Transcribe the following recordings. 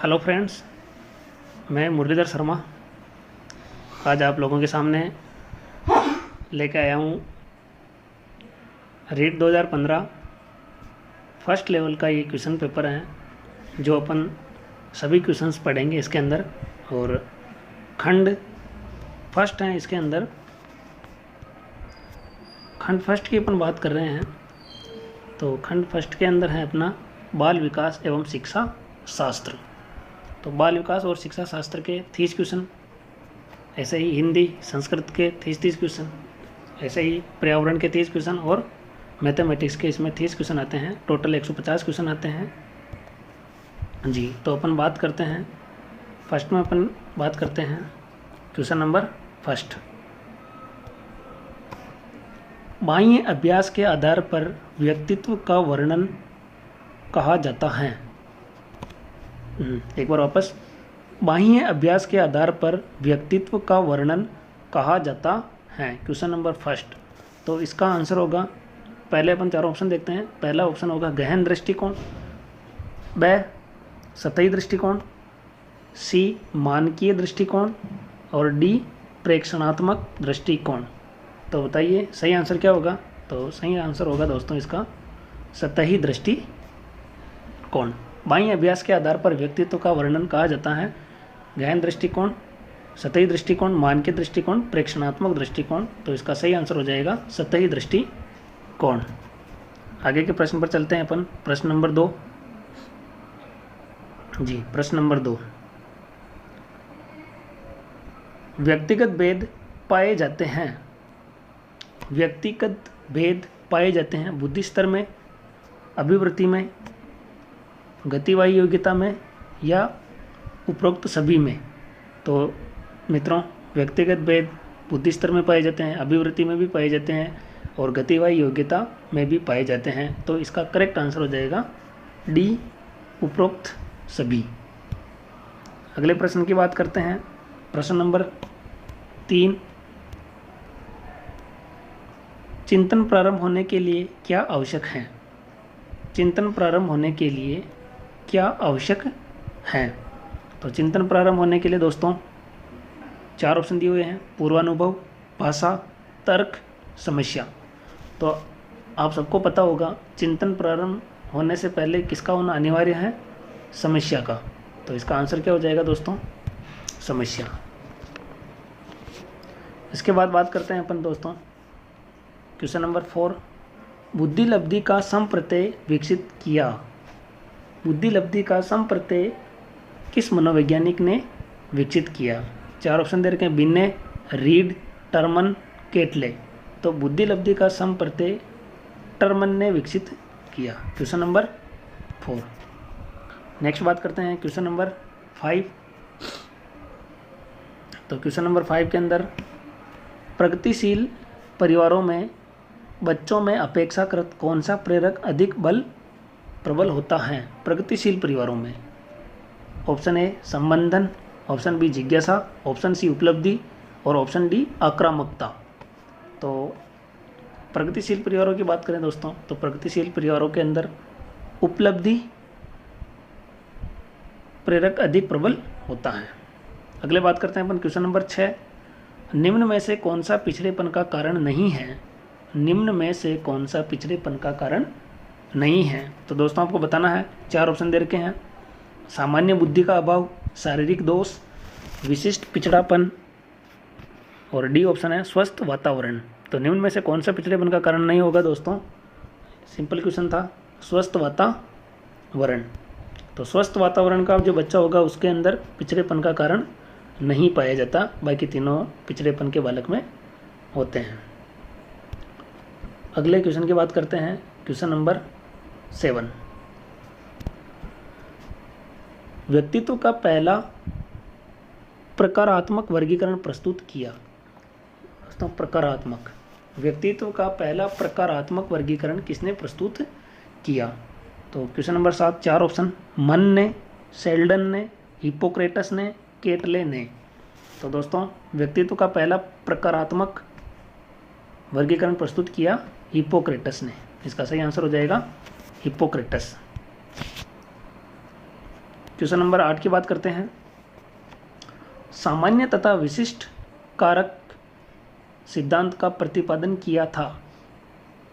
Hello friends, मैं मुरलीधर शर्मा आज आप लोगों के सामने लेके आया हूँ रीट 2015 फर्स्ट लेवल का ये क्वेश्चन पेपर है जो अपन सभी क्वेश्चंस पढ़ेंगे इसके अंदर। और खंड फर्स्ट है, इसके अंदर खंड फर्स्ट की अपन बात कर रहे हैं। तो खंड फर्स्ट के अंदर है अपना बाल विकास एवं शिक्षा शास्त्र। तो बाल विकास और शिक्षा शास्त्र के 30 क्वेश्चन, ऐसे ही हिंदी संस्कृत के 30 क्वेश्चन, ऐसे ही पर्यावरण के 30 क्वेश्चन और मैथमेटिक्स के इसमें 30 क्वेश्चन आते हैं। टोटल 150 क्वेश्चन आते हैं जी। तो अपन बात करते हैं फर्स्ट में, अपन बात करते हैं क्वेश्चन नंबर फर्स्ट। बाह्य अभ्यास के आधार पर व्यक्तित्व का वर्णन कहा जाता है। एक बार वापस, बाह्य अभ्यास के आधार पर व्यक्तित्व का वर्णन कहा जाता है, क्वेश्चन नंबर फर्स्ट। तो इसका आंसर होगा, पहले अपन चार ऑप्शन देखते हैं। पहला ऑप्शन होगा गहन दृष्टिकोण, ब सतही दृष्टिकोण, सी मानकीय दृष्टिकोण और डी प्रेक्षणात्मक दृष्टिकोण। तो बताइए सही आंसर क्या होगा। तो सही आंसर होगा दोस्तों इसका सतही दृष्टिकोण। बाह्य अभ्यास के आधार पर व्यक्तित्व का वर्णन कहा जाता है गहन दृष्टिकोण, सतही दृष्टिकोण, मानकीय दृष्टिकोण, प्रेक्षणात्मक दृष्टिकोण। तो इसका सही आंसर हो जाएगा सतही दृष्टिकोण। आगे के प्रश्न पर चलते हैं अपन। प्रश्न नंबर 2 जी। प्रश्न नंबर 2, व्यक्तिगत भेद पाए जाते हैं। व्यक्तिगत भेद पाए जाते हैं बुद्धि स्तर में, अभिवृत्ति में, गतिवाही योग्यता में या उपरोक्त सभी में। तो मित्रों, व्यक्तिगत भेद बुद्धि स्तर में पाए जाते हैं, अभिवृत्ति में भी पाए जाते हैं और गतिवाही योग्यता में भी पाए जाते हैं। तो इसका करेक्ट आंसर हो जाएगा डी उपरोक्त सभी। अगले प्रश्न की बात करते हैं। प्रश्न नंबर 3, चिंतन प्रारंभ होने के लिए क्या आवश्यक है। चिंतन प्रारंभ होने के लिए क्या आवश्यक है। तो चिंतन प्रारंभ होने के लिए दोस्तों 4 ऑप्शन दिए हुए हैं, पूर्वानुभव, भाषा, तर्क, समस्या। तो आप सबको पता होगा चिंतन प्रारंभ होने से पहले किसका होना अनिवार्य है, समस्या का। तो इसका आंसर क्या हो जाएगा दोस्तों, समस्या। इसके बाद बात करते हैं अपन दोस्तों क्वेश्चन नंबर 4, बुद्धि लब्धि का समप्रत्यय विकसित किया। बुद्धि लब्धि का समप्रत्यय किस मनोवैज्ञानिक ने विकसित किया। 4 ऑप्शन दे रखे हैं, बिन्ने, रीड, टर्मन, केटले। तो बुद्धि लब्धि का समप्रत्यय टर्मन ने विकसित किया, क्वेश्चन नंबर 4। नेक्स्ट बात करते हैं क्वेश्चन नंबर 5। तो क्वेश्चन नंबर 5 के अंदर प्रगतिशील परिवारों में बच्चों में अपेक्षाकृत कौन सा प्रेरक अधिक प्रबल होता है। प्रगतिशील परिवारों में option A Sambandhan, option B जिज्ञासा, ऑप्शन सी उपलब्धि और ऑप्शन डी आक्रामकता। तो प्रगतिशील परिवारों की बात करें दोस्तों, तो प्रगतिशील परिवारों के अंदर उपलब्धि प्रेरक अधिक प्रबल होता है। अगले बात करते हैं अपन क्वेश्चन नंबर 6, निम्न में से कौन सा पिछड़ेपन का कारण नहीं है। निम्न में से कौन सा पिछड़ेपन का कारण नहीं है। तो दोस्तों आपको बताना है, 4 ऑप्शन दे रखे हैं, सामान्य बुद्धि का अभाव, शारीरिक दोष, विशिष्ट पिछड़ापन और डी ऑप्शन है स्वस्थ वातावरण। तो निम्न में से कौन सा पिछड़ेपन का कारण नहीं होगा दोस्तों, सिंपल क्वेश्चन था, स्वस्थ वातावरण। तो स्वस्थ वातावरण का जो बच्चा होगा उसके अंदर पिछड़ेपन का कारण नहीं पाया जाता, बाकी तीनों पिछड़ेपन के बालक में होते हैं। अगले क्वेश्चन की बात करते हैं, क्वेश्चन नंबर 7, व्यक्तित्व का पहला प्रकारात्मक वर्गीकरण प्रस्तुत किया। दोस्तों प्रकारात्मक, व्यक्तित्व का पहला प्रकारात्मक वर्गीकरण किसने प्रस्तुत किया। तो क्वेश्चन नंबर 7, 4 ऑप्शन, मन ने, सेल्डन ने, हिप्पोक्रेटस ने, केटले ने। तो दोस्तों व्यक्तित्व का पहला प्रकारात्मक वर्गीकरण प्रस्तुत किया हिप्पोक्रेटस ने। इसका सही आंसर हो जाएगा हिप्पोक्रेटस। क्वेश्चन नंबर 8 की बात करते हैं। सामान्य तथा विशिष्ट कारक सिद्धांत का प्रतिपादन किया था।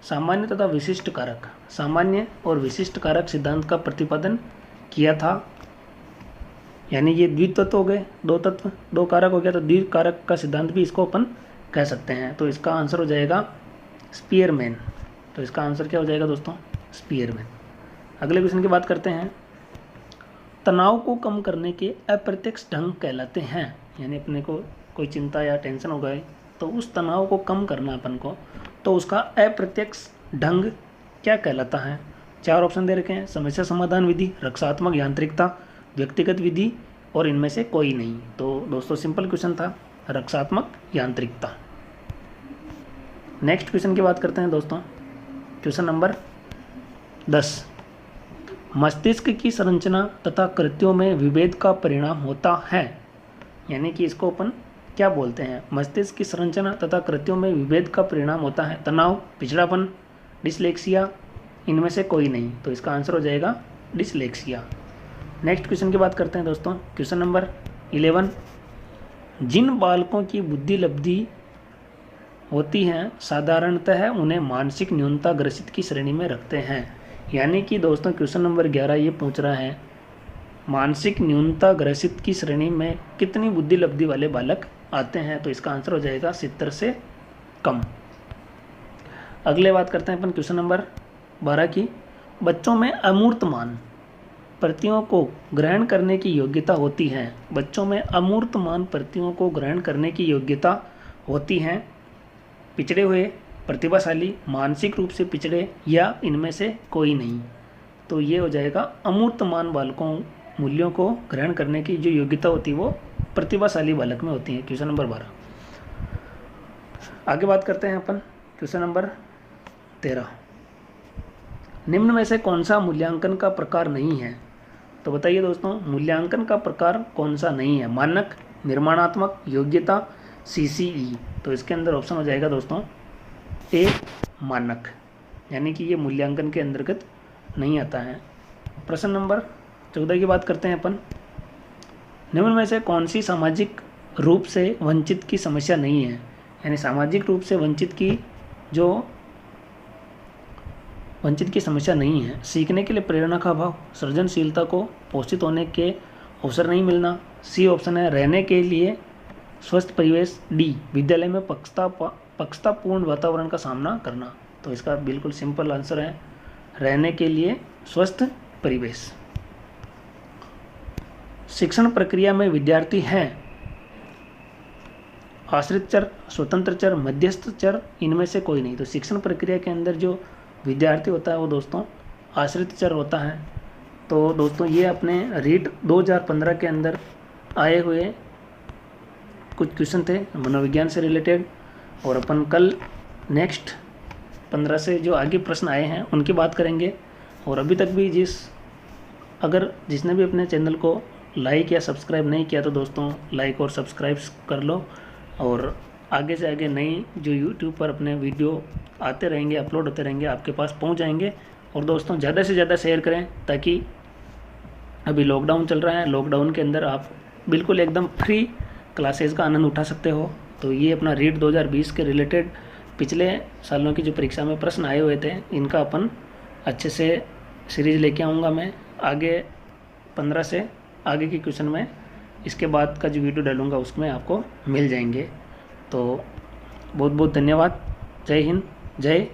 सामान्य तथा विशिष्ट कारक, सामान्य और विशिष्ट कारक सिद्धांत का प्रतिपादन किया था, यानी ये द्वितत्व हो गए, दो तत्व, दो कारक हो गया, तो द्विकारक का सिद्धांत भी इसको अपन कह सकते हैं। तो इसका आंसर हो जाएगा स्पीयरमैन। तो इसका आंसर क्या हो जाएगा दोस्तों? स्पीयरमैन। अगले क्वेश्चन की बात करते हैं। तनाव को कम करने के अप्रत्यक्ष ढंग कहलाते हैं, यानी अपने को कोई चिंता या टेंशन हो गई तो उस तनाव को कम करना अपन को, तो उसका अप्रत्यक्ष ढंग क्या कहलाता है? 4 ऑप्शन दे रखे हैं। समस्या समाधान विधि, रक्षात्मक यांत्रिकता, व्यक्तिगत विधि और इनमें से कोई नहीं। तो दोस्तों सिंपल क्वेश्चन था, रक्षात्मक यांत्रिकता। नेक्स्ट क्वेश्चन की बात करते हैं दोस्तों। Question number 10। मस्तिष्क की संरचना तथा कृत्यों में विभेद का परिणाम होता है, यानी कि इसको अपन क्या बोलते हैं? मस्तिष्क की संरचना तथा कृत्यों में विभेद का परिणाम होता है तनाव, पिछड़ापन, डिसलेक्सिया, इनमें से कोई नहीं। तो इसका आंसर हो जाएगा डिसलेक्सिया। नेक्स्ट क्वेश्चन की बात करते हैं दोस्तों। Question number 11। जिन बालकों की बुद्धि लब्धि होती हैं साधारणतः उन्हें मानसिक न्यूनता ग्रसित की श्रेणी में रखते हैं, यानी कि दोस्तों क्वेश्चन नंबर 11 ये पूछ रहा है मानसिक न्यूनता ग्रसित की श्रेणी में कितनी बुद्धि लब्धि वाले बालक आते हैं? तो इसका आंसर हो जाएगा 70 से कम। अगले बात करते हैं अपन क्वेश्चन नंबर 12 की। बच्चों में अमूर्तमान प्रतियों को ग्रहण करने की योग्यता होती है। बच्चों में अमूर्तमान प्रतियों को ग्रहण करने की योग्यता होती है पिछड़े हुए, प्रतिभाशाली, मानसिक रूप से पिछड़े या इनमें से कोई नहीं। तो ये हो जाएगा अमूर्तमान बालकों मूल्यों को ग्रहण करने की जो योग्यता होती है वो प्रतिभाशाली बालक में होती है। Question number 12। आगे बात करते हैं अपन क्वेश्चन नंबर 13। निम्न में से कौन सा मूल्यांकन का प्रकार नहीं है? तो बताइए दोस्तों, मूल्यांकन का प्रकार कौन सा नहीं है? मानक, निर्माणात्मक, योग्यता, CCE। तो इसके अंदर ऑप्शन हो जाएगा दोस्तों ए, मानक, यानी कि ये मूल्यांकन के अंतर्गत नहीं आता है। प्रश्न नंबर 14 की बात करते हैं अपन। निम्न में से कौन सी सामाजिक रूप से वंचित की समस्या नहीं है? यानी सामाजिक रूप से वंचित की समस्या नहीं है। सीखने के लिए प्रेरणा का अभाव, सृजनशीलता को पोषित होने के अवसर नहीं मिलना। सी ऑप्शन है रहने के लिए स्वस्थ परिवेश। डी विद्यालय में पक्षतापूर्ण वातावरण का सामना करना। तो इसका बिल्कुल सिंपल आंसर है रहने के लिए स्वस्थ परिवेश। शिक्षण प्रक्रिया में विद्यार्थी हैं आश्रित चर, स्वतंत्र चर, मध्यस्थ चर, इनमें से कोई नहीं। तो शिक्षण प्रक्रिया के अंदर जो विद्यार्थी होता है वो दोस्तों आश्रित चर होता है। तो दोस्तों ये अपने रीट 2015 के अंदर आए हुए कुछ क्वेश्चन थे मनोविज्ञान से रिलेटेड, और अपन कल नेक्स्ट 15 से जो आगे प्रश्न आए हैं उनकी बात करेंगे। और अभी तक भी जिसने भी अपने चैनल को लाइक या सब्सक्राइब नहीं किया तो दोस्तों लाइक और सब्सक्राइब कर लो, और आगे से आगे नई जो यूट्यूब पर अपने वीडियो आते रहेंगे, अपलोड होते रहेंगे, आपके पास पहुंच जाएंगे। और दोस्तों ज़्यादा से ज़्यादा शेयर करें, ताकि अभी लॉकडाउन चल रहा है, लॉकडाउन के अंदर आप बिल्कुल एकदम फ्री क्लासेस का आनंद उठा सकते हो। तो ये अपना रीट 2020 के रिलेटेड पिछले सालों की जो परीक्षा में प्रश्न आए हुए थे इनका अपन अच्छे से सीरीज़ लेके आऊँगा मैं आगे 15 से आगे के क्वेश्चन में। इसके बाद का जो वीडियो डालूँगा उसमें आपको मिल जाएंगे। तो बहुत बहुत धन्यवाद। जय हिंद, जय